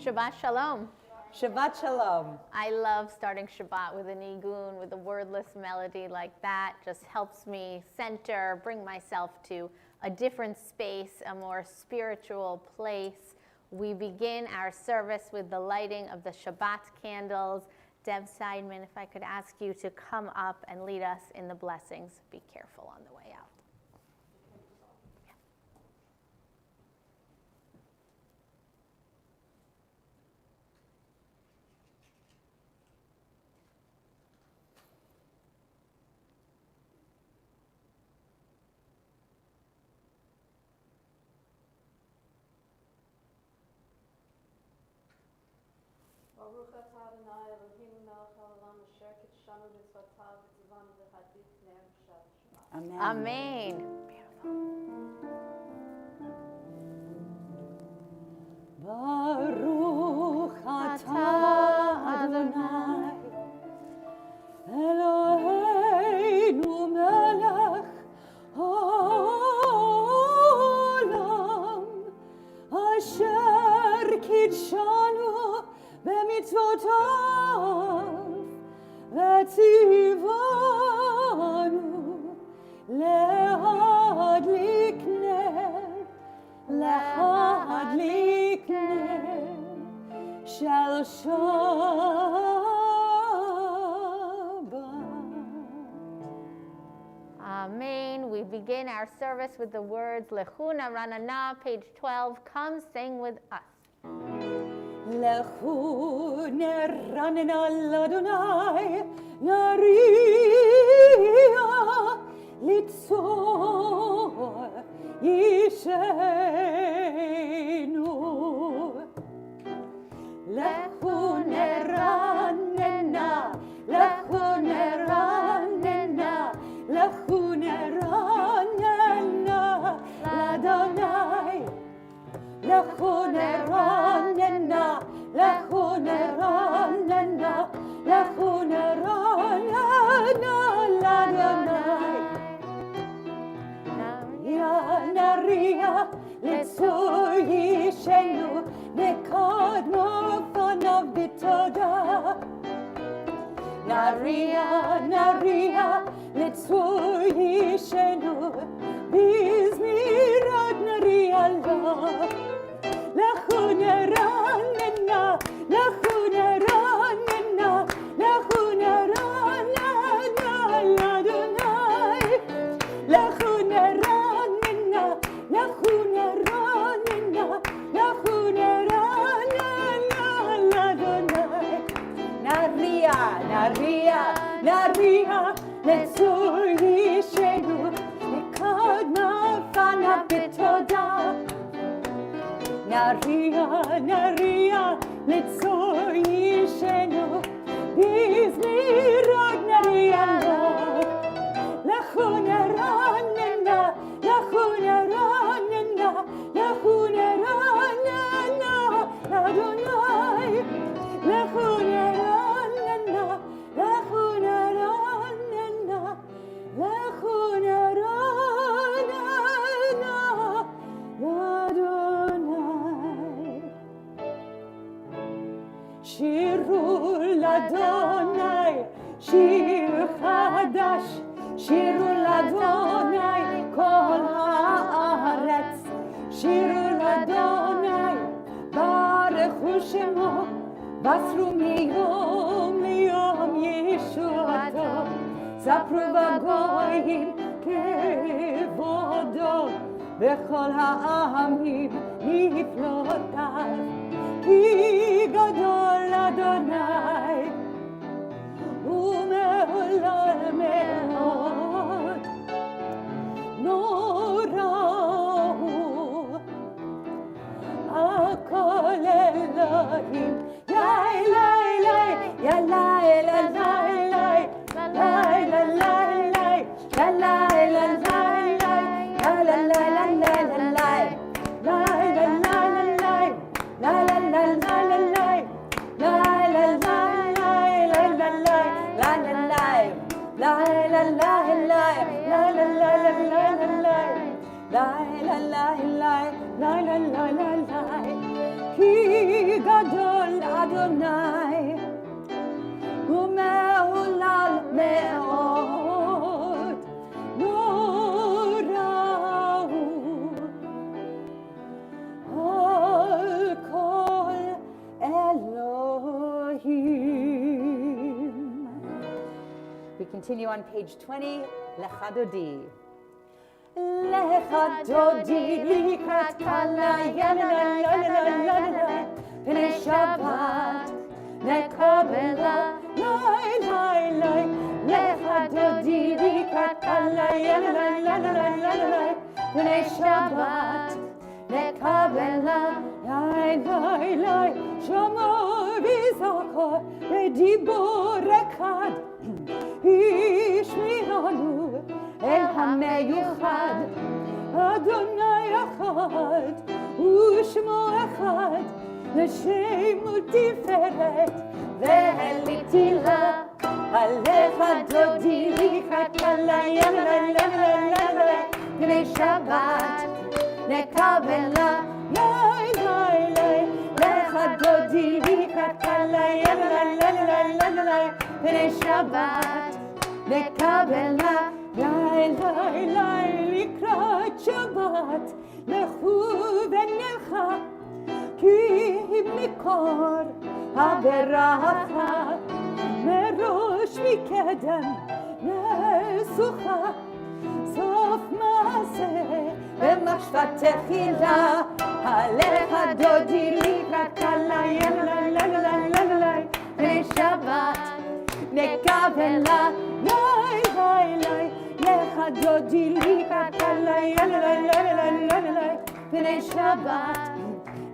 Shabbat Shalom. Shabbat Shalom. I love starting Shabbat with a nigun, with a wordless melody like that. Just helps me center, bring myself to a different space, a more spiritual place. We begin our service with the lighting of the Shabbat candles. Deb Seidman, if I could ask you to come up and lead us in the blessings. Be careful on the way out. Baruch atah Adonai Eloheinu melech haolam asher kidshanu b'mitzvotav v'tzivanu v'chadit pnei Shabbat. Amen. Amen. Baruch atah Adonai Eloheinu melech haolam asher kidshanu b'mitzvotav v'tzivanu להדליק נר של שבת. Amen. We begin our service with the words Lechuna Ranana, page 12. Come sing with us. לכו נרננה לאדוני, נריע לצור אישנו. לכו נרננה, לכו נרננה, לכו נרננה לאדוני. לכו נרננה, לכו נרננה, לכו נרננה לאדוני. נריע לצור אישנו, נקדמו פניו בתודה. נריע לצור אישנו, בזמירות נריע לו. לכו נרננה, לכו נרננה, לכו נרננה לאדוני. לכו נרננה, לכו נרננה, לכו נרננה לאדוני. נריע לצור אישנו, נקדמה פניו בתודה. נריע לצור אישנו, בזמירות נריע לו. לכו נרננה, לכו נרננה, לכו נרננה לאדוני. לכו נרננה, לכו נרננה, לכו נרננה לאדוני. שירו לאדוני שיר חדש, שירו לאדוני כל הארץ. שירו לאדוני ברכו שמו, בסרו מיום ליום ישועתו. ספרו בגויים כבודו, וכל העמים נפלאותיו. כי גדול אדוני ומהולל מאוד, נורא הוא הכל אלוהים. לילה כי גדול אדוני ומהולל מאוד נורא הוא על כל Elohim. We continue on page 20, Lecha Dodi. Lecha Dodi likrat kala yalalalalalala Pnei Shabbat nekabela lai lai lai Lecha Dodi likrat kala yalalalalalala Pnei Shabbat nekabela lai lai lai Shama v'zakor v'dibor echad Ishmiranu אל המיוחד, אדוני אחד, ושמו אחד, לשם ותפארת, והעליתי לה, עליך דודי לקראת לה, פני שבת, נקבלה, לך דודי לקראת לה, פני שבת, נקבלה, לילה לקראת שבת, לכו ונלכה, כי מקור הברכה, מראש מקדם נסוכה, סוף מעשה במחשבת תחילה, עליך דודי לקראת פני שבת, נקבלה, לך דודי לקראת פני שבת,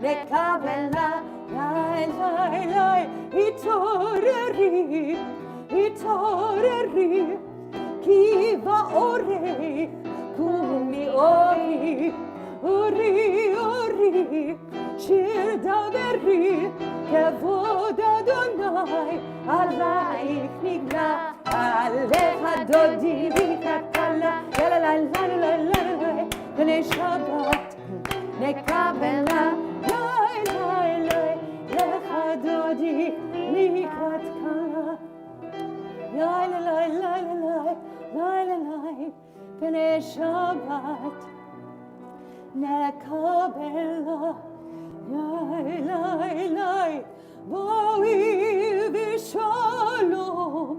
נקבלה, התעוררי, התעוררי, כי באורך קומי אורי, אורי, אורי, שיר דברי, כבוד אדוני, עלייך נגלה, עליך דודי לקראת פני שבת, נקבלה, לך דודי לקראת פני שבת, נקבלה, בואי בשלום,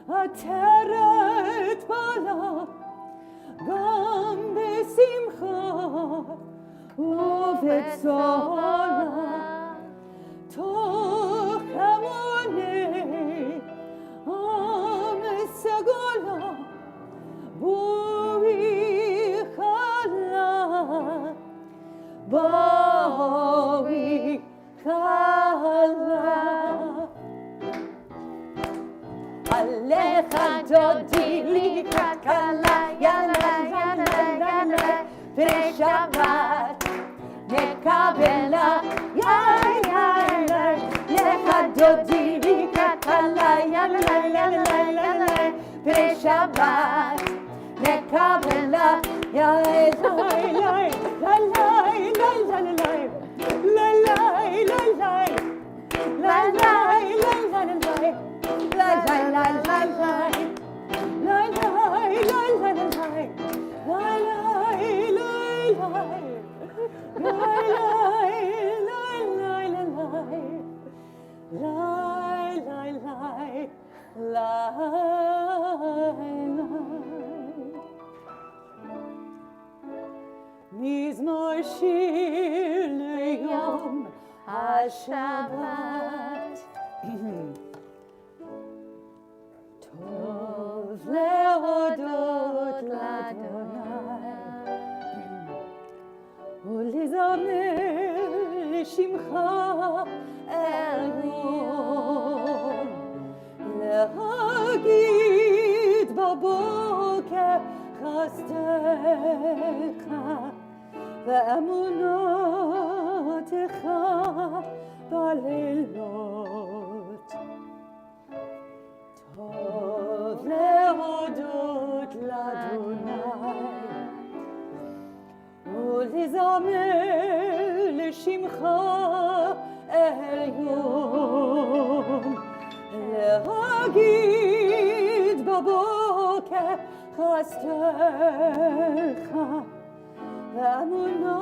עטרת בלה, גם בשמחה ובצהלה, תוך המוני עם סגולה, בואי חלה, בואי חלה. עליך דודי לקראת פני שבת, נקבלה, לך דודי לקראת פני שבת, נקבלה, מזמור שיר ליום השבת, טוב להודות לאדוני ולזמר לשמך עליון, להגיד בבוקר חסדך ואמונתך בלילות. טוב להודות אגיד בבוקר חסדך ואמונתך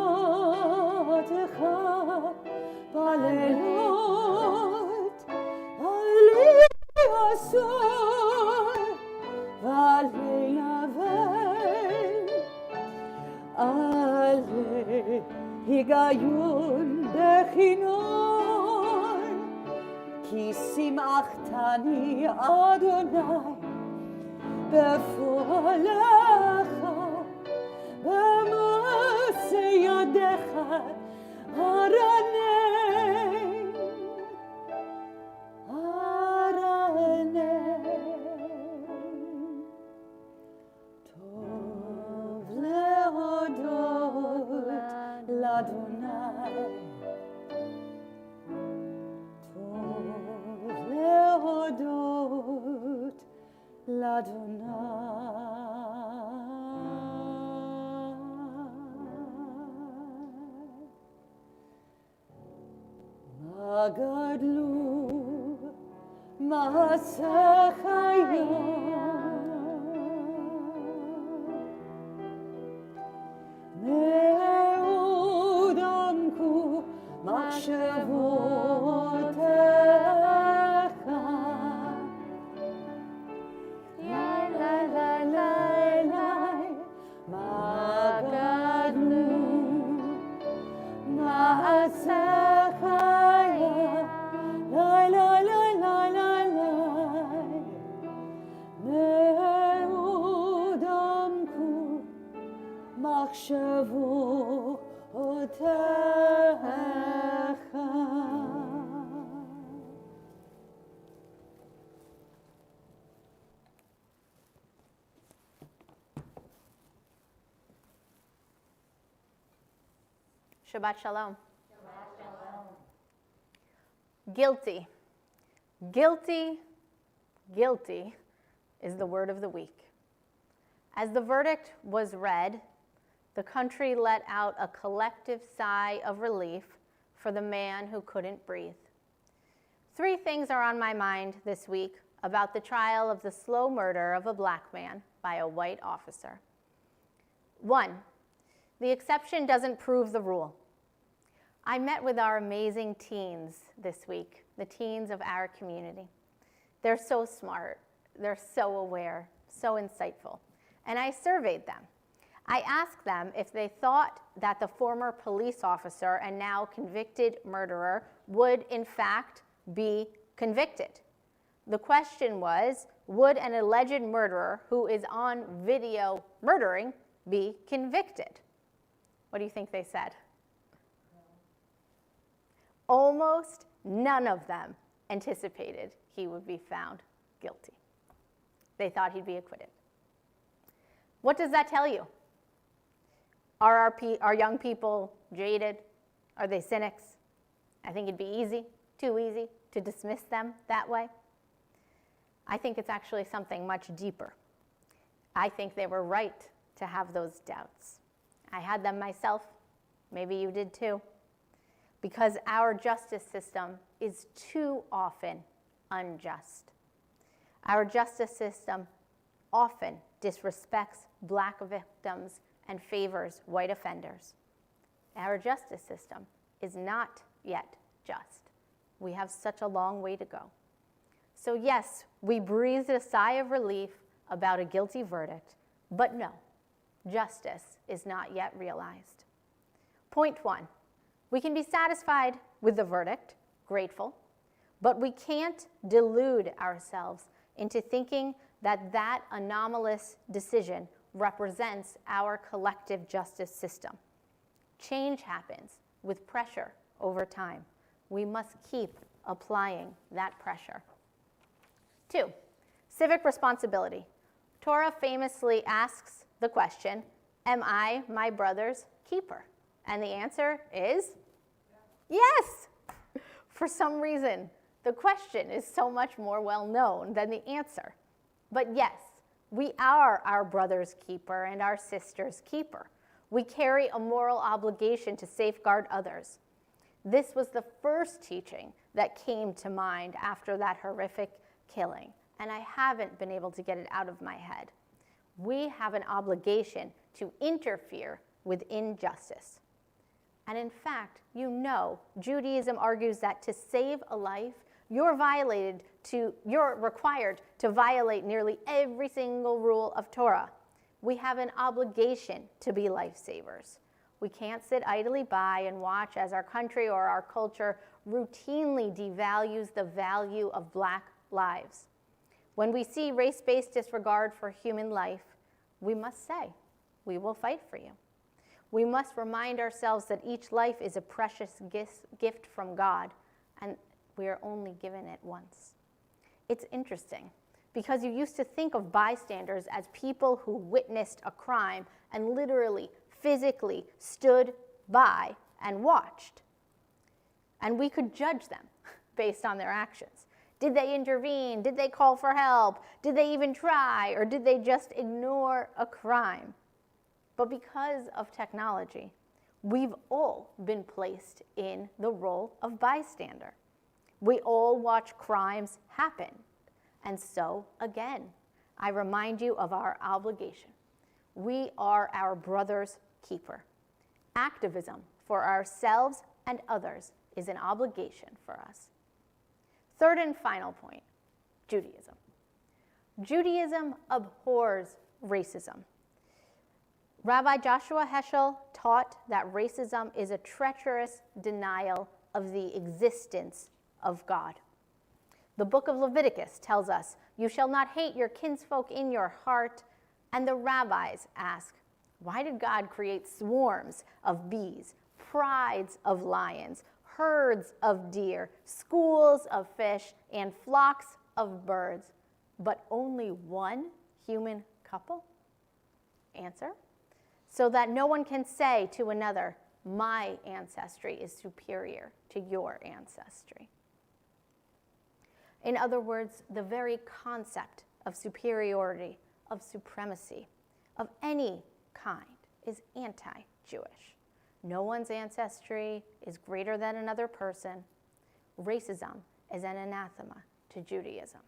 בלילות עלי עשור ועלי לבן עלי היגיון בכינון כי שמחתני אדוני בפועלך במעשה ידיך הרנן הרנן טוב להודות לאדוני טוב להודות לאדוני מה גדלו מעשיך מאוד עמקו מחשבותיך מה גדלו מעשיך מאוד עמקו מחשבותיך Shabbat Shalom. Guilty. Guilty, guilty is the word of the week. As the verdict was read, the country let out a collective sigh of relief for the man who couldn't breathe. 3 things are on my mind this week about the trial of the slow murder of a black man by a white officer. 1, the exception doesn't prove the rule. I met with our amazing teens this week, the teens of our community. They're so smart, they're so aware, so insightful. And I surveyed them. I asked them if they thought that the former police officer and now convicted murderer would in fact be convicted. The question was, would an alleged murderer who is on video murdering be convicted? What do you think they said? Almost none of them anticipated he would be found guilty. They thought he'd be acquitted. What does that tell you? Are our young people jaded? Are they cynics? I think it'd be easy, too easy, to dismiss them that way. I think it's actually something much deeper. I think they were right to have those doubts. I had them myself. Maybe you did too. Because our justice system is too often unjust. Our justice system often disrespects black victims and favors white offenders. Our justice system is not yet just. We have such a long way to go. So yes, we breathed a sigh of relief about a guilty verdict, but no, justice is not yet realized. Point 1, we can be satisfied with the verdict, grateful, but we can't delude ourselves into thinking that that anomalous decision represents our collective justice system. Change happens with pressure over time. We must keep applying that pressure. 2, civic responsibility. Torah famously asks the question, am I my brother's keeper? And the answer is yes. For some reason, the question is so much more well known than the answer. But yes, we are our brother's keeper and our sister's keeper. We carry a moral obligation to safeguard others. This was the first teaching that came to mind after that horrific killing. and I haven't been able to get it out of my head. We have an obligation to interfere with injustice. And in fact, you know, Judaism argues that to save a life, you're required to violate nearly every single rule of Torah. We have an obligation to be lifesavers. We can't sit idly by and watch as our country or our culture routinely devalues the value of Black lives. When we see race-based disregard for human life, we must say, we will fight for you. We must remind ourselves that each life is a precious gift from God, and we are only given it once. It's interesting, because you used to think of bystanders as people who witnessed a crime and literally, physically stood by and watched. And we could judge them based on their actions. Did they intervene? Did they call for help? Did they even try? Or did they just ignore a crime? But because of technology, we've all been placed in the role of bystander. We all watch crimes happen. And so, again, I remind you of our obligation. We are our brother's keeper. Activism for ourselves and others is an obligation for us. Third and final point, Judaism. Judaism abhors racism. Rabbi Joshua Heschel taught that racism is a treacherous denial of the existence of God. The book of Leviticus tells us, "You shall not hate your kinsfolk in your heart." And the rabbis ask, why did God create swarms of bees, prides of lions, herds of deer, schools of fish, and flocks of birds, but only one human couple? Answer, so that no one can say to another, my ancestry is superior to your ancestry. In other words, the very concept of superiority, of supremacy, of any kind is anti-Jewish. No one's ancestry is greater than another person. Racism is an anathema to Judaism.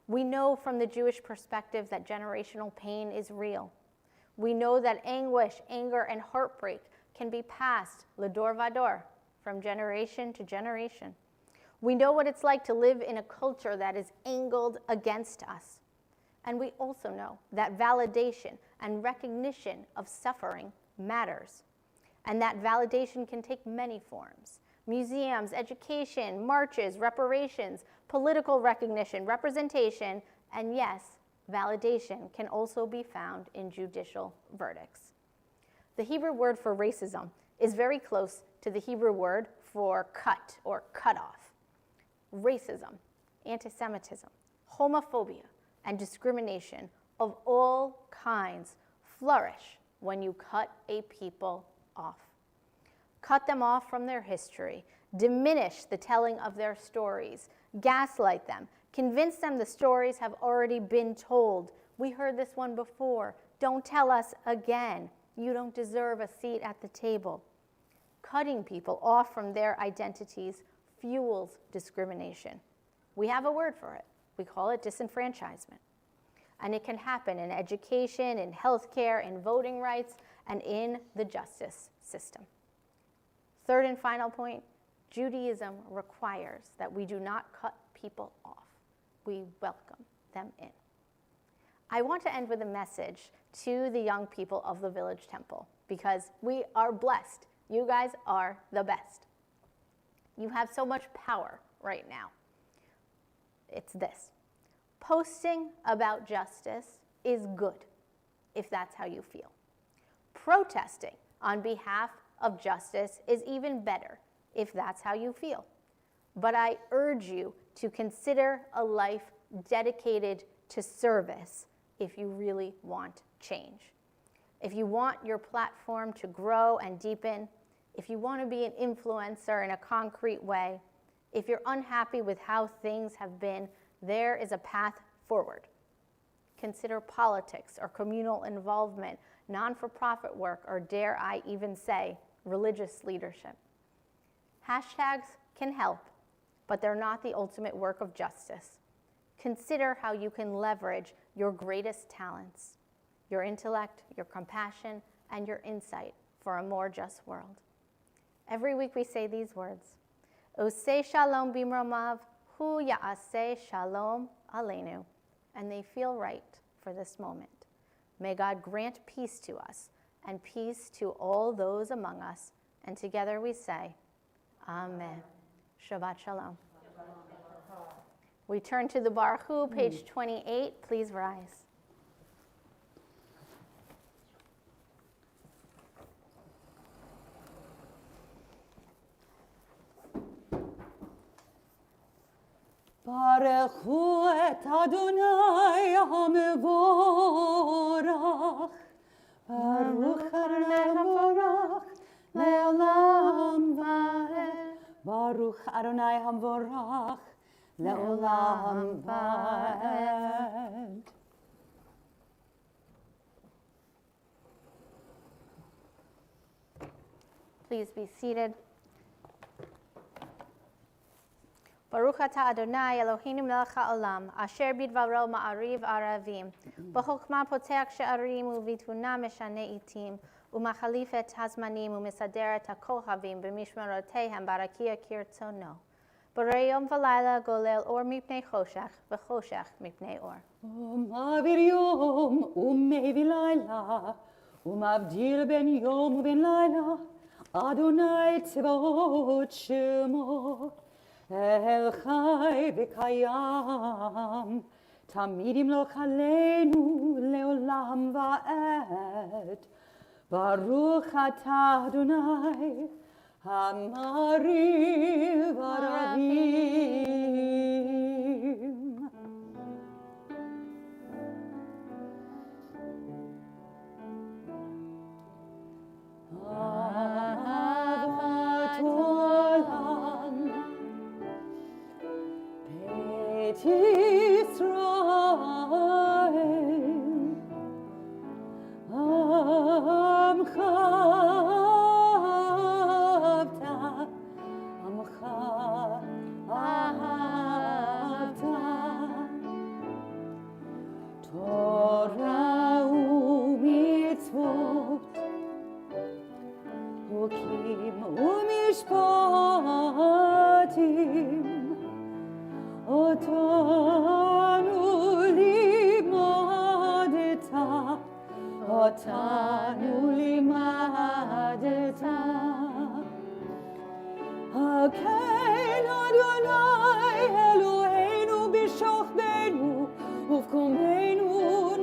We know from the Jewish perspective that generational pain is real. We know that anguish, anger, and heartbreak can be passed l'dor vador, from generation to generation. We know what it's like to live in a culture that is angled against us. And we also know that validation and recognition of suffering matters, and that validation can take many forms. Museums, education, marches, reparations, political recognition, representation, and yes, validation can also be found in judicial verdicts. The Hebrew word for racism is very close to the Hebrew word for cut or cut off. Racism, anti-Semitism, homophobia, and discrimination of all kinds flourish when you cut a people off. Cut them off from their history, diminish the telling of their stories, gaslight them, convince them the stories have already been told. We heard this one before. Don't tell us again. You don't deserve a seat at the table. Cutting people off from their identities fuels discrimination. We have a word for it. We call it disenfranchisement. And it can happen in education, in healthcare, in voting rights, and in the justice system. Third and final point, Judaism requires that we do not cut people off. We welcome them in. I want to end with a message to the young people of the Village Temple, because we are blessed. You guys are the best. You have so much power right now. It's this. Posting about justice is good, if that's how you feel. Protesting on behalf of justice is even better, if that's how you feel. But I urge you to consider a life dedicated to service if you really want change. If you want your platform to grow and deepen, if you want to be an influencer in a concrete way, if you're unhappy with how things have been, there is a path forward. Consider politics or communal involvement, non-for-profit work, or dare I even say, religious leadership. Hashtags can help, but they're not the ultimate work of justice. Consider how you can leverage your greatest talents, your intellect, your compassion, and your insight for a more just world. Every week we say these words, Oseh shalom bimromav, hu ya'aseh shalom aleinu. And they feel right for this moment. May God grant peace to us and peace to all those among us. And together we say, Amen. Shabbat shalom. We turn to the Baruch Hu, page 28. Please rise. Baruch hu et Adonai hamevorach. Baruch Adonai hamevorach leolam vaed. Baruch Adonai hamevorach leolam vaed. Please be seated. Baruch atah Adonai Eloheinu melech haolam, asher bidvaro ma'ariv aravim, b'chokma poteach she'arim u'vitvuna meshane itim, u'machalif et hazmanim u'mesader et hakohavim b'mishmarotehem barakia kirtzono. B'rayom v'layla golel or mipnei choshech, v'choshech mipnei or. Ma'avir yom u'mevi layla, u'mavdil ben yom u'ben layla, Adonai tzvaot shemo. El Chai v'kayam, tamid yimloch aleinu leolam va'ed. Baruch atah Adonai, hamariv aravim. Ahavat olam, Yisrael, Amcha ahavta, Torah u'mitzvot, Hukim u'mishpatim, Otanu limadeta, Hakel Adonai Eloheinu b'shochbenu, uv'komenu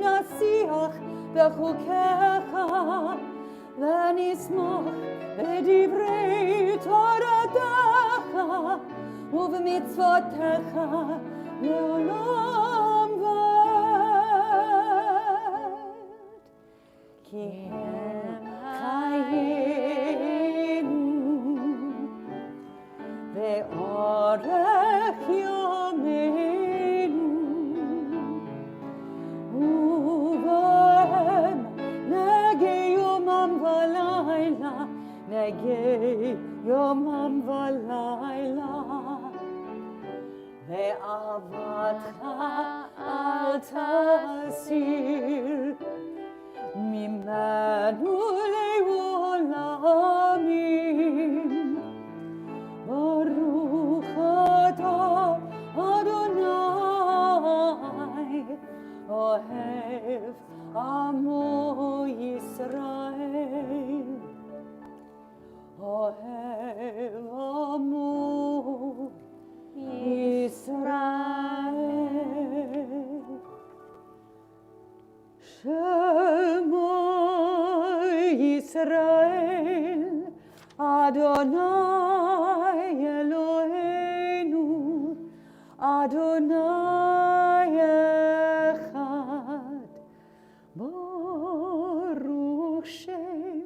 nasiach b'chokecha, v'nismach b'divrei toratecha, ובמצוותיך לעולם ועד. כי הם חיינו ואורך יומנו, ובהם נגי יומם ולילה, נגי יומם ולילה. ואהבתך אל תסיר ממנו לעולמים. ברוך אתה אדוני אוהב עמו ישראל, אוהב עמו ישראל. Shema Yisrael, Adonai Eloheinu, Adonai Echad. Baruch Shem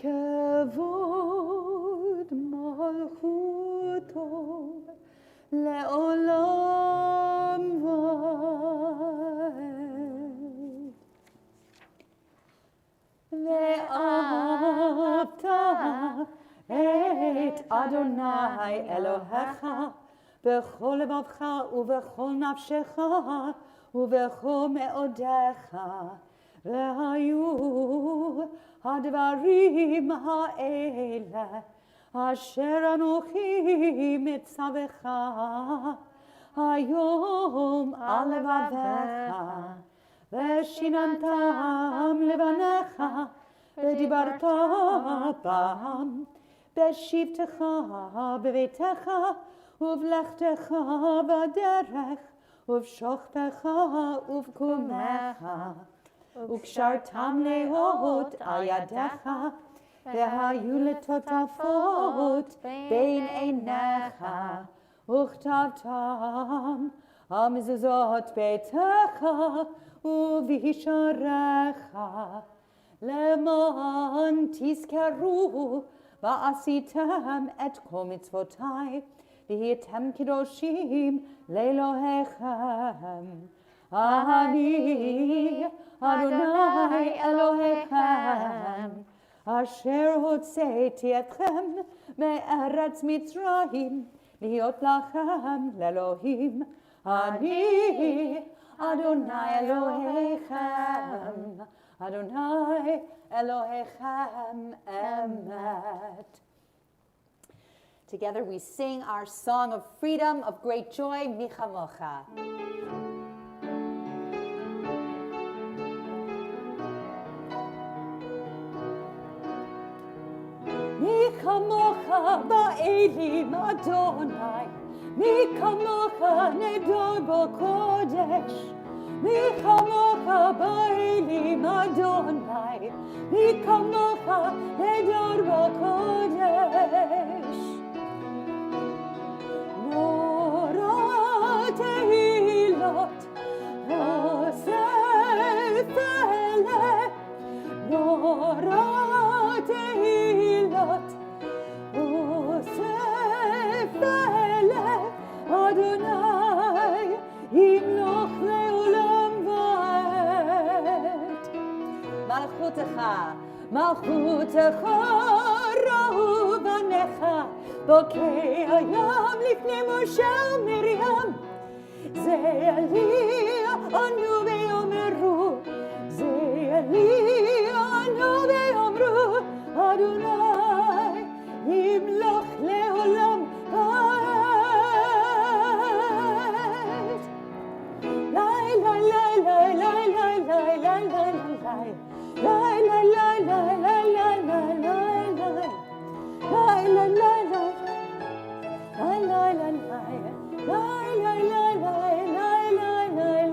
Kevod Malchuto Le'olam Vaed. Ve'ahavta et Adonai Elohecha בכל לבבך ובכל נפשך ובכל מאודיך. והיו הדברים האלה אשר אנוכי מצווך היום על לבביך, ושיננתם לבניך, ודיברת בם בשבתך בביתך, ובלכתך בדרך, ובשוכבך ובקומך, וקשרתם לאות על ידיך, והיו לטוטפות בין עיניך, וכתבתם על מזוזות ביתך ובשעריך, למען תזכרו ועשיתם את כל מצוותי, והייתם קדושים לאלוהיכם. אני אדוני אלוהיכם, אשר הוצאתי אתכם מארץ מצרים, להיות לכם לאלוהים. אני אדוני אלוהיכם, אדוני אלוהיכם אמת. Together we sing our song of freedom, of great joy, Mi Chamocha. Mi Chamocha ba'elim Adonai, Mi Chamocha nedor b'kodesh, Mi Chamocha ba'elim Adonai, Mi Chamocha nedor b'kodesh. Nora tehilot, Yosef ele, Nora tehilot, Yosef ele, Adonai, yimloch le'olam va'ed. Malchutecha, Malchutecha, rahu banecha, בוקי הים לפני משה ומרים, זה לי אנו ויאמרו, זה לי אנו ויאמרו, אדוני ימלוך לעולם ועד. לי לי לי לי לי לי לי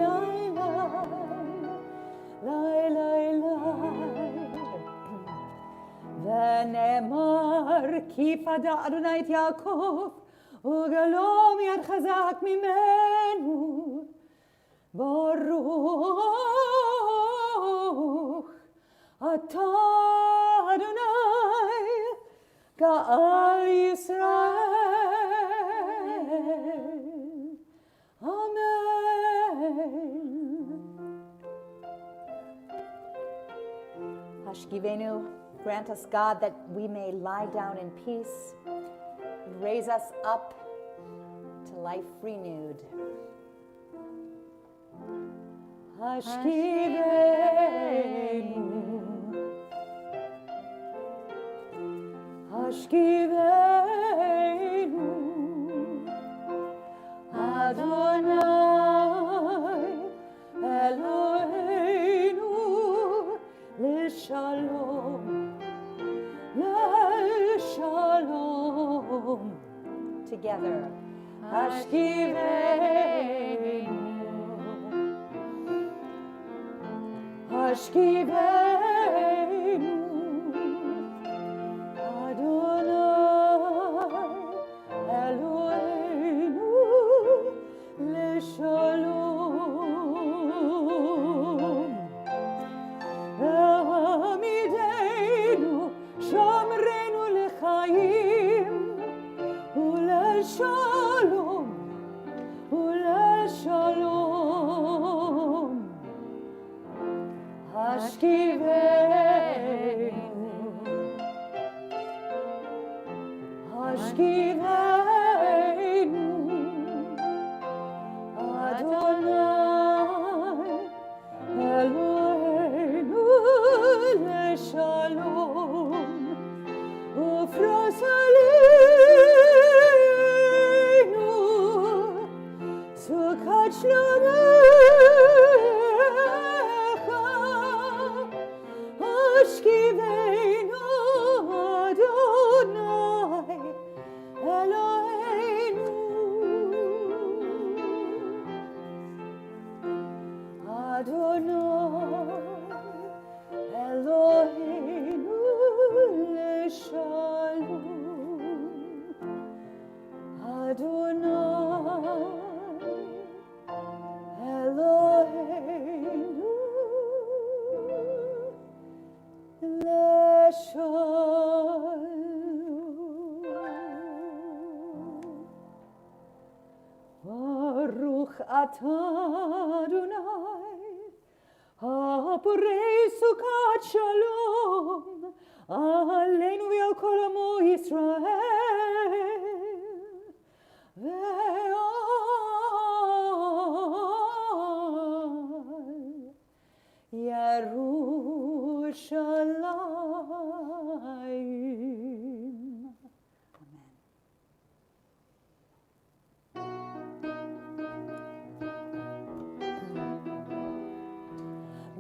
לי ונאמר כי פדה אדוני את יעקב וגלו מיד חזק ממנו. ברוך אתה אדוני גאל ישראל. Amen. Hashkivenu, grant us, God, that we may lie down in peace and raise us up to life renewed. Hashkivenu, Hashkivenu, Adonai Eloheinu L'shalom, L'shalom. Together, Hashkivenu, Hashkivenu, Adonai Eloheinu L'shalom. העמידנו, שומרנו לחיים ולשלום, ולשלום. השכיבנו, השכיבנו, Adonai Eloheinu leshalom ufras aleinu sukat shlomecha ashkiveinu Adonai Eloheinu Adonai Eloheinu leshalom Adonai Eloheinu leshalom Baruch atah Adonai Haporei sukat shalom Aleinu ve'al kol amo Yisrael ve'al Yerushalayim. Amen.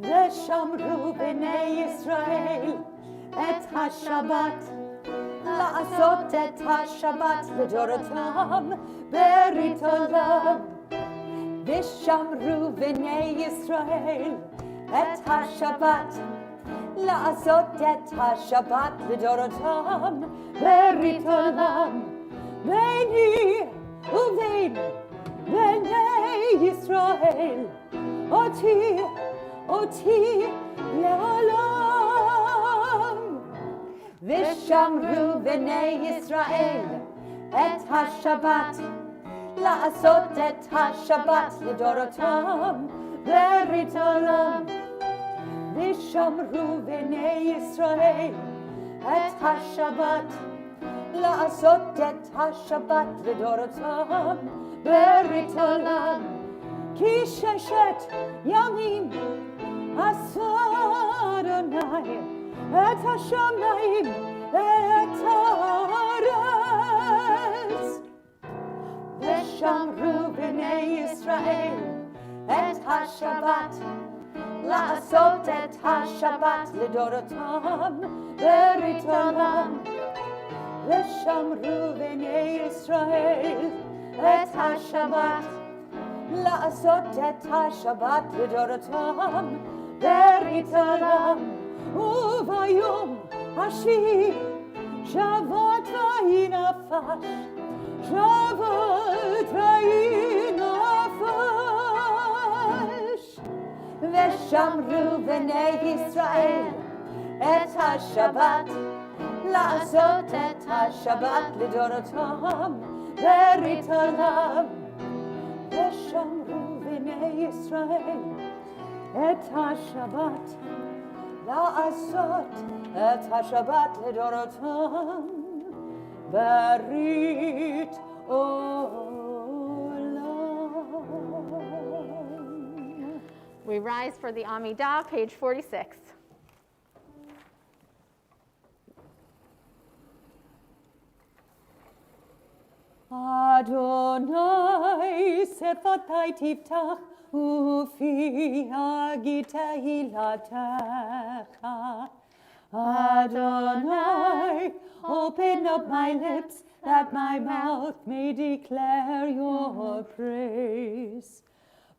ושמרו בני ישראל את השבת, לעשות את השבת לדורותם ברית עולם. ושמרו בני ישראל את השבת, לעשות את השבת לדורותם ברית עולם. ביני ובין בני ישראל אותי לעולם. ושמרו בני ישראל את השבת, לעשות את השבת לדורותם ברית עולם. ושמרו בני ישראל את השבת, לעשות את השבת לדורותם ברית עולם. כי ששת ימים עשה אדוני את השמיים ואת הארץ. ושמרו בני ישראל את השבת, לעשות את השבת לדורותם ברית עולם. ושמרו בני ישראל את השבת, לעשות את השבת לדורותם ברית עולם. וביום השביעי שבת ויהי נפש, שבת ויהי נפש. ושמרו בני ישראל את השבת, לעשות את השבת לדורותם ברית עולם. ושמרו בני ישראל את השבת, לעשות את השבת לדורותם ברית עולם. We rise for the Amidah, page 46. Adonai sefatai tiftach ufi agit tehilatecha. Adonai, open up my lips that my mouth may declare your praise.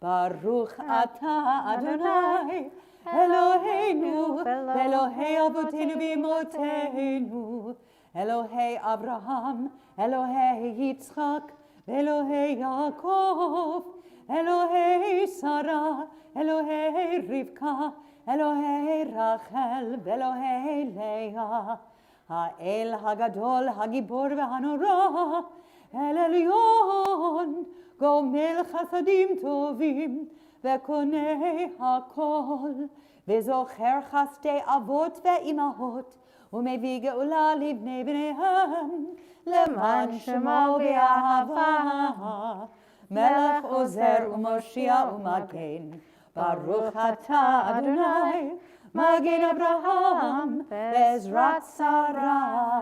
Baruch atah Adonai Eloheinu Elohei Avotenu v'Imotenu, Elohei Abraham, Elohei Yitzchak, Elohei Yaakov, Elohei Sarah, Elohei Rivka, Elohei Rachel, Elohei Leah, Ha'el Hagadol, Hagibor v'Hanora, El Elyon, Gomel Chasadim Tovim, Vekonei Hakol, Vezocher Chasdei Avot ve'Imahot, Umevii Geula livnei bneihem, Leman Shemo be'ahava, מלך עוזר ומושיע ומגן. ברוך אתה אדוני, מגן אברהם בעזרת שרה.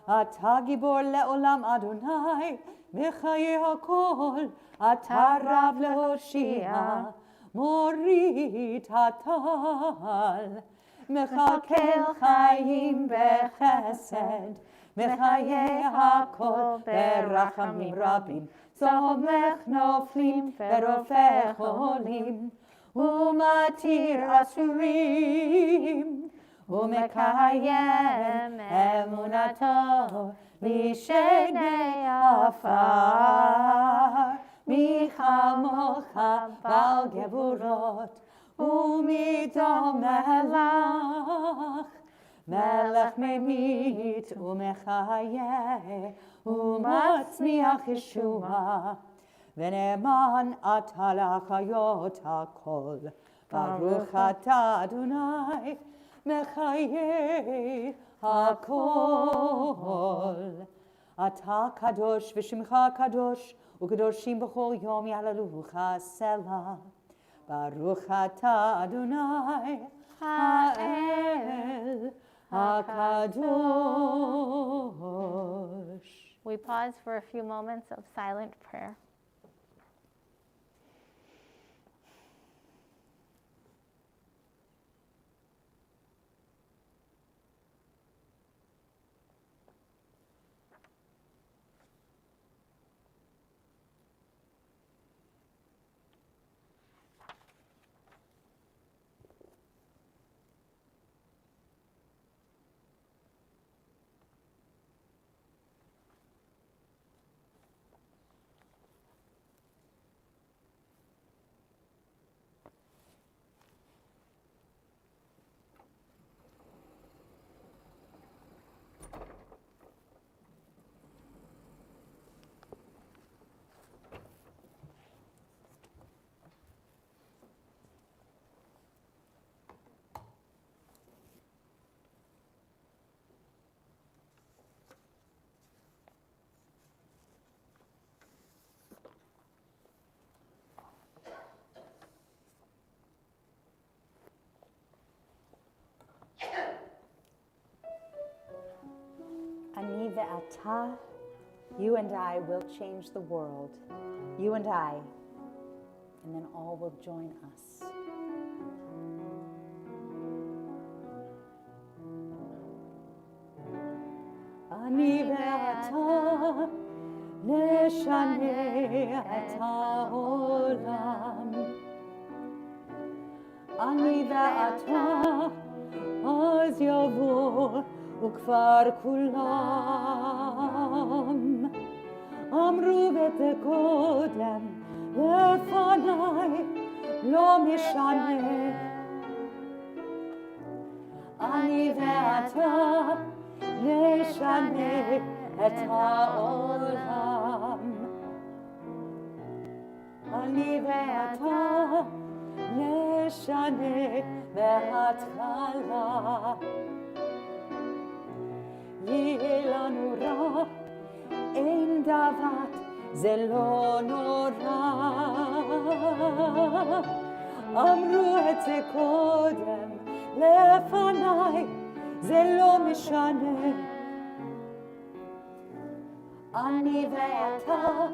אתה גיבור לעולם אדוני, בחיי הכל, אתה רב להושיע, מוריד הטל. מחכה חיים בחסד, מחיי הכל ברחמים רבים, צומח נופלים ורופא חולים, ומתיר אסורים, ומקיים אמונתו לשני עפר. מי כמוך בעל גבורות, ומדום מלך, מלך ממית ומחיה, ומצמיח ישועה, ונאמן אתה להחיות הכל. ברוך אתה אדוני, מחיי הכל. אתה קדוש ושמך קדוש, וקדושים בכל יום יהללוך סלה. ברוך אתה אדוני, האל הקדוש. We pause for a few moments of silent prayer. Ani ve'ata, you and I will change the world. You and I, and then all will join us. Ani ve'ata, neshane et ha'olam. Ani ve'ata, az yavo וכבר כולם אמרו וזה קודם לפניי לא משנה אני ואתה נשנה את העולם אני ואתה נשנה מההתחלה יהיה לנו רע, אין דבר, זה לא נורא. אמרו את זה קודם, לפניי, זה לא משנה. אני ואתה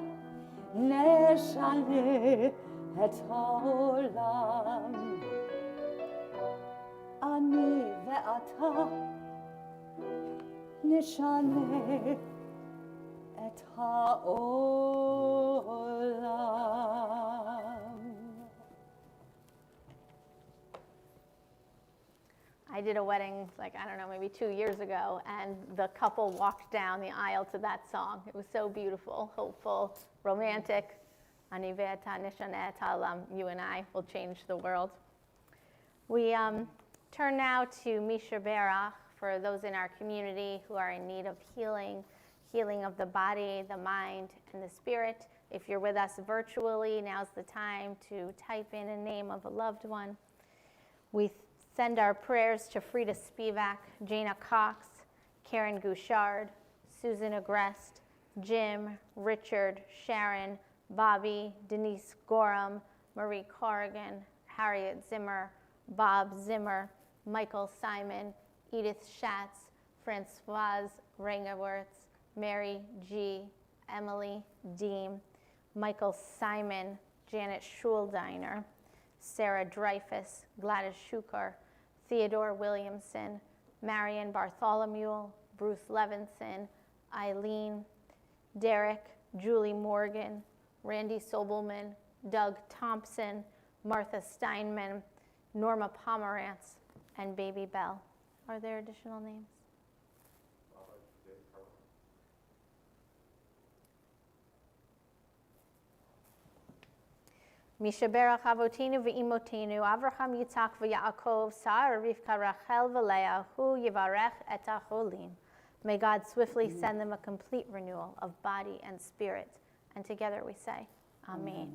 נשנה את העולם. אני ואתה נשנה את העולם. I did a wedding, like, I don't know, maybe 2 years ago, and the couple walked down the aisle to that song. It was so beautiful, hopeful, romantic. Ani ve'ata neshana et ha'olam. You and I will change the world. We turn now to Misha Berach for those in our community who are in need of healing of the body, the mind, and the spirit. If you're with us virtually, now's the time to type in a name of a loved one. We send our prayers to Frida Spivak, Jana Cox, Karen Gouchard, Susan Agrest, Jim, Richard, Sharon, Bobby, Denise Gorham, Marie Corrigan, Harriet Zimmer, Bob Zimmer, Michael Simon, Edith Schatz, Francoise Rangerwurz, Mary G., Emily Deem, Michael Simon, Janet Schuldiner, Sarah Dreyfus, Gladys Schuker, Theodore Williamson, Marion Bartholomew, Bruce Levinson, Eileen, Derek, Julie Morgan, Randy Sobelman, Doug Thompson, Martha Steinman, Norma Pomerantz, and Baby Bell. Are there additional names? Mishaberach Avotinu ve'imotinu, Avraham, Yitzhak ve'Yaakov, Sarah, Rivka, Rachel, ve'Leah, Hu yivarech et hacholim. May God swiftly send them a complete renewal of body and spirit. And together we say, Amen.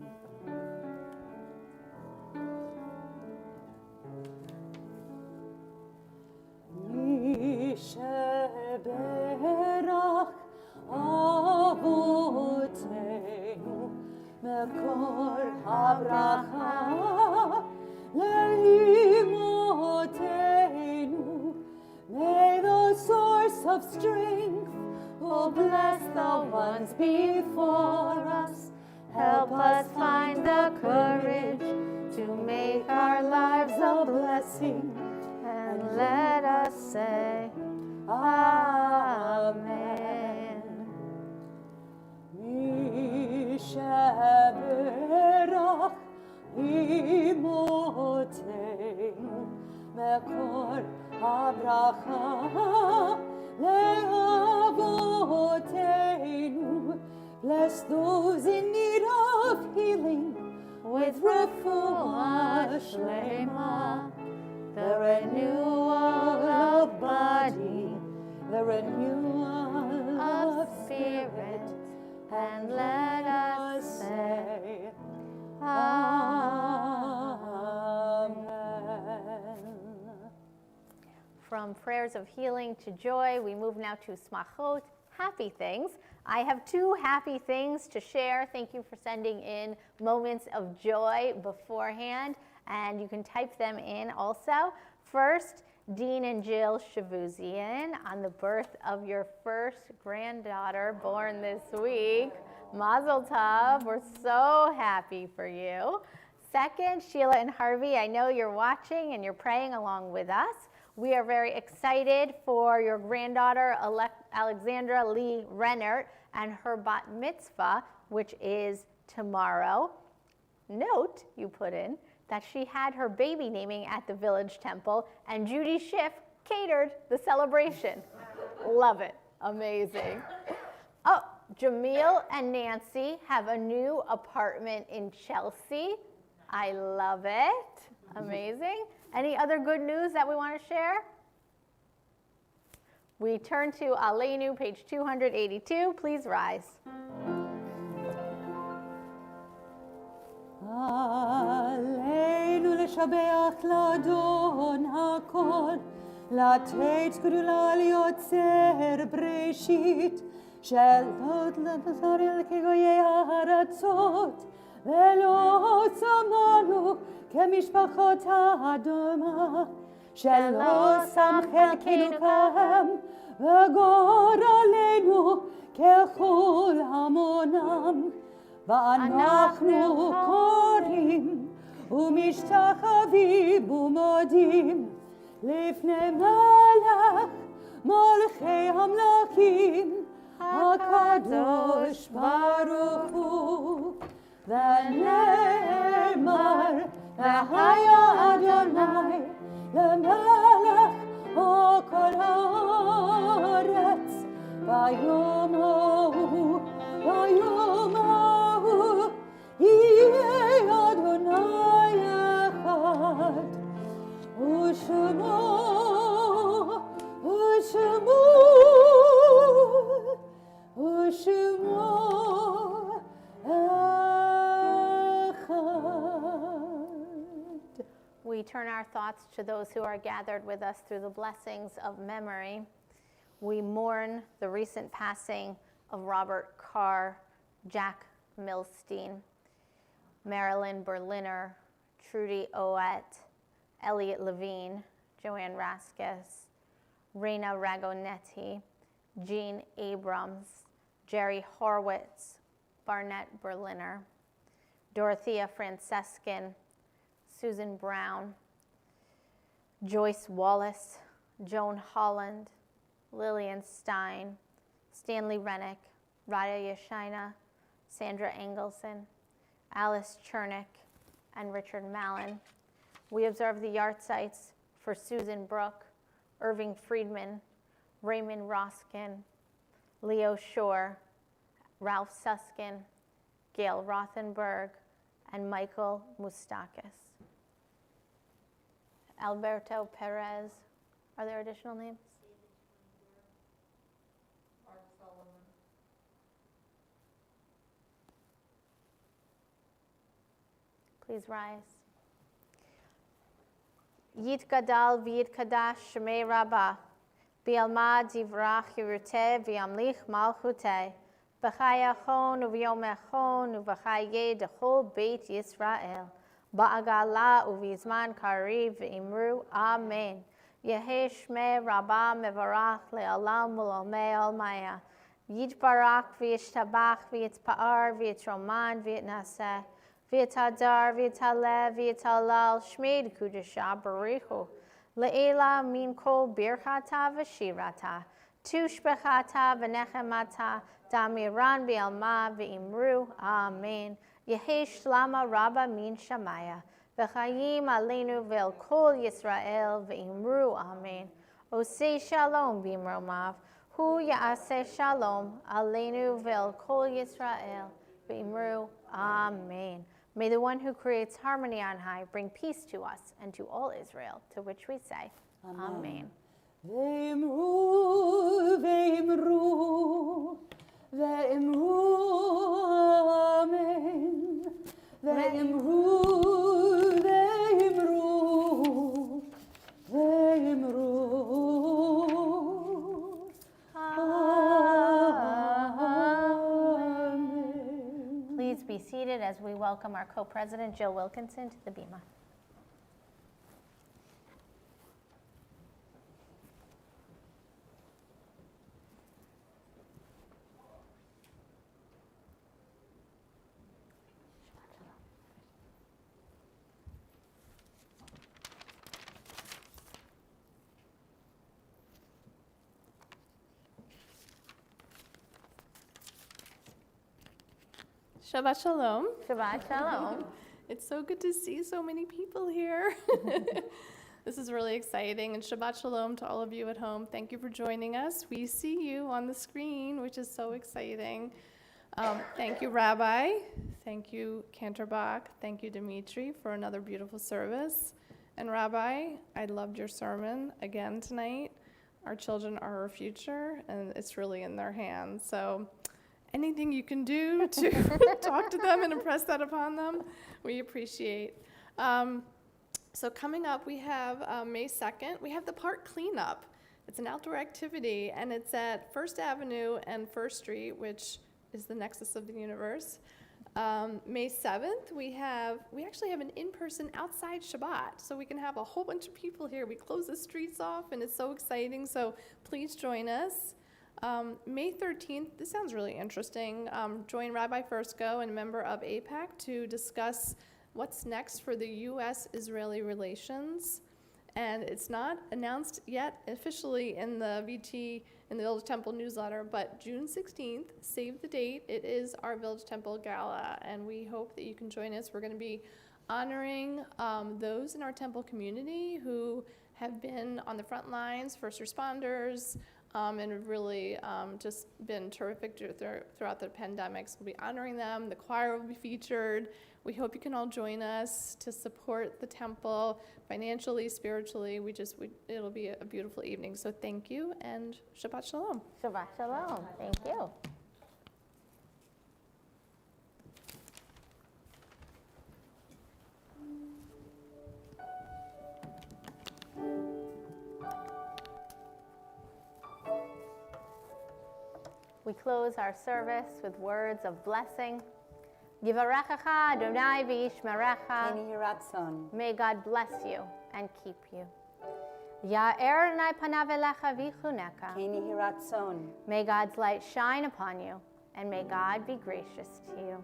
Mishaberach Avotenu Mekor habracha leimotenu. May the source of strength, oh, bless the ones before us. Help us find the courage to make our lives a blessing. And let us say, Amen. Mishaberach imotenu mekor habracha leavotenu. Bless those in need of healing with refuah shlema, the renewal of body, the renewal of spirit, and let us say, Amen. From prayers of healing to joy, we move now to smachot, happy things. I have two happy things to share. Thank you for sending in moments of joy beforehand, and you can type them in also. First, Dean and Jill Shavuzian on the birth of your first granddaughter born this week. Mazel tov, we're so happy for you. Second, Sheila and Harvey, I know you're watching and you're praying along with us. We are very excited for your granddaughter, Alexandra Lee Rennert, and her bat mitzvah, which is tomorrow. Note, you put in, that she had her baby naming at the Village Temple, and Judy Schiff catered the celebration. Love it. Amazing. Oh, Jamil and Nancy have a new apartment in Chelsea. I love it. Amazing. Any other good news that we want to share? We turn to Aleinu, page 282. Please rise. Aleinu לשבח לאדון הכל, לתת גדולה ליוצר בראשית, שלא תזרע כגויי הארצות, ולא שמנו כמשפחות האדמה, שלא שם חלקנו כהם, וגורלנו ככל המונם. ואנחנו קוראים ומשתחווים ומודים לפני מלך מלכי המלכים הקדוש ברוך הוא. ונאמר והיה אדוני למלך על כל הארץ, ביום ההוא יהיה אדוני אחד, ושמו אחד. We turn our thoughts to those who are gathered with us through the blessings of memory. We mourn the recent passing of Robert Carr, Jack Milstein, Marilyn Berliner, Trudy Oet, Elliot Levine, Joanne Raskus, Reina Ragonetti, Jean Abrams, Jerry Horwitz, Barnett Berliner, Dorothea Francescan, Susan Brown, Joyce Wallace, Joan Holland, Lillian Stein, Stanley Rennick, Raya Yashina, Sandra Engelson, Alice Chernick, and Richard Mallon. We observe the yard sites for Susan Brooke, Irving Friedman, Raymond Roskin, Leo Shore, Ralph Suskin, Gail Rothenberg, and Michael Moustakis. Alberto Perez. Are there additional names? Mark Sullivan. Please rise. Yit Gadal V'Yit Kadash Shemei Rabbah B'Alma Divrach Yeruteh V'Yamlich Malchuteh B'Chayachon U'Vyomechon U'V'Chaye Dechol Beit Yisrael Ba'agala U'Vizman Kariv V'Imru Amen. Yehi Shmei Rabbah Mevarach Le'Olam U'Lomei Olmaya Yitbarach V'Yishtabach V'Yitpa'ar V'Yitroman V'Yitnaseh V'Yitadar V'Yitaleh V'Yitalal Shmei Kudusha Barichu Le'ela Min Kol Birchata V'Shirata Tushbechata V'Nechemata Damiran B'Alma V'Imru Amen. Yehi Shlama Rabba Min Shamaya V'Chayim Aleinu V'El Kol Yisrael V'Imru Amen. Osei Shalom B'Imromav Hu Ya'aseh Shalom Aleinu V'El Kol Yisrael V'Imru Amen. May the one who creates harmony on high bring peace to us and to all Israel, to which we say, Amen. Ve'imru, ve'imru, ve'imru, amen. Ve'imru, ve'imru, ve'imru, amen. Please be seated as we welcome our co-president, Jill Wilkinson, to the Bima. Shabbat Shalom. Shabbat Shalom. It's so good to see so many people here. This is really exciting. And Shabbat Shalom to all of you at home. Thank you for joining us. We see you on the screen, which is so exciting. Thank you, Rabbi. Thank you, Cantorbach. Thank you, Dimitri, for another beautiful service. And Rabbi, I loved your sermon again tonight. Our children are our future, and it's really in their hands. So anything you can do to talk to them and impress that upon them, we appreciate. So coming up, we have May 2nd, we have the park cleanup. It's an outdoor activity, and it's at First Avenue and First Street, which is the nexus of the universe. May 7th, we actually have an in-person outside Shabbat, so we can have a whole bunch of people here. We close the streets off, and it's so exciting, so please join us. May 13th, this sounds really interesting. Join Rabbi Fursko and a member of AIPAC to discuss what's next for the U.S.-Israeli relations. And it's not announced yet officially in the VT, in the Village Temple newsletter, but June 16th, save the date, it is our Village Temple Gala, and we hope that you can join us. We're going to be honoring those in our temple community who have been on the front lines, first responders, and have really just been terrific throughout the pandemic. So we'll be honoring them. The choir will be featured. We hope you can all join us to support the temple financially, spiritually. It'll be a beautiful evening. So thank you, and Shabbat Shalom. Shabbat Shalom. Thank you. We close our service with words of blessing. Yivarechecha Adonai v'yishmerecha. Keni Hiratzon. May God bless you and keep you. Ya'er Adonai panav elecha v'chuneka. Keni Hiratzon. May God's light shine upon you, and may God be gracious to you.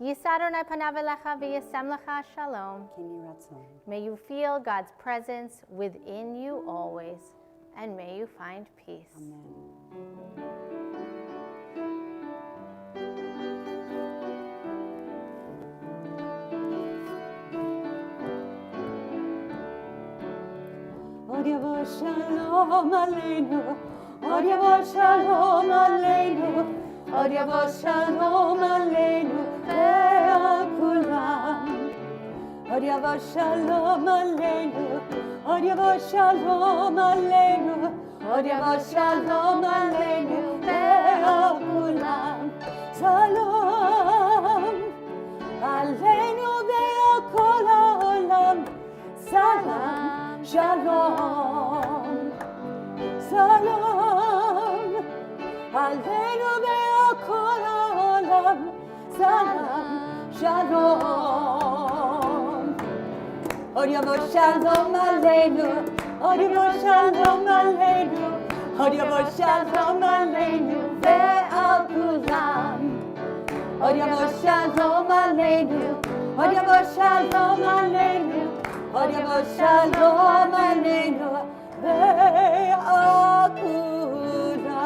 Yisa Adonai panav elecha v'yasem lecha shalom. Keni Hiratzon. May you feel God's presence within you always, and may you find peace. Amen. Od yavo shalom aleinu, od yavo shalom aleinu, od yavo shalom aleinu, ve'al kulam. Od yavo shalom aleinu, od yavo shalom aleinu, od yavo shalom aleinu, ve'al kulam. Shalom aleinu ve'al kol ha'olam. Salam. Shalom, Shalom, Aleinu ve'al kol ha'olam. Salam, Shalom. Od yavo shalom aleinu, od yavo shalom aleinu, od yavo shalom aleinu ve'al kulam. Od yavo shalom aleinu, od yavo shalom aleinu. Od yavo shalom aleinu ve'al kulam.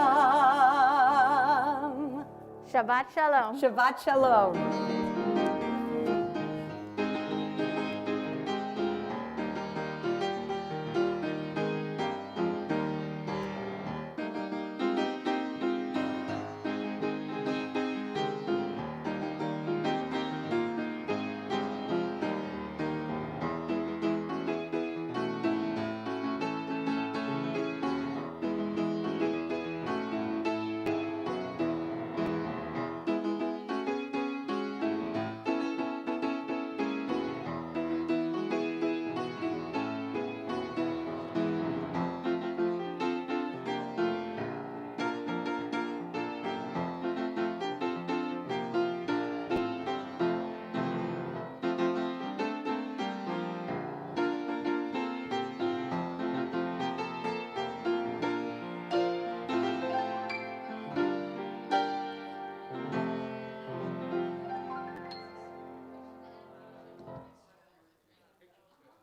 Shabbat Shalom. Shabbat shalom.